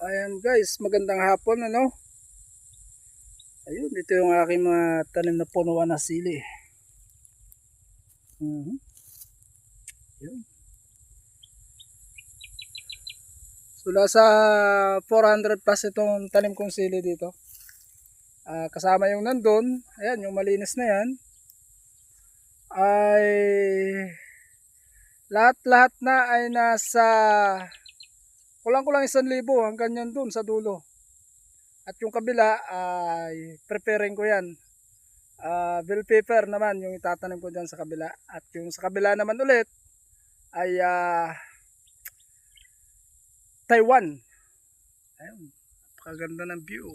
Ayan guys, magandang hapon ano. Ayun, ito yung aking mga tanim na punuan na sili. Yun. So nasa 400 plus itong tanim kong sili dito. Kasama yung nandun, ayan yung malinis na yan. Ay lahat-lahat na ay nasa kulang-kulang 1,000 hanggang yan dun sa dulo. At yung kabila ay preparing ko yan. Bell pepper naman yung itatanim ko dyan sa kabila. At yung sa kabila naman ulit ay Taiwan. Ayun, napakaganda ng view.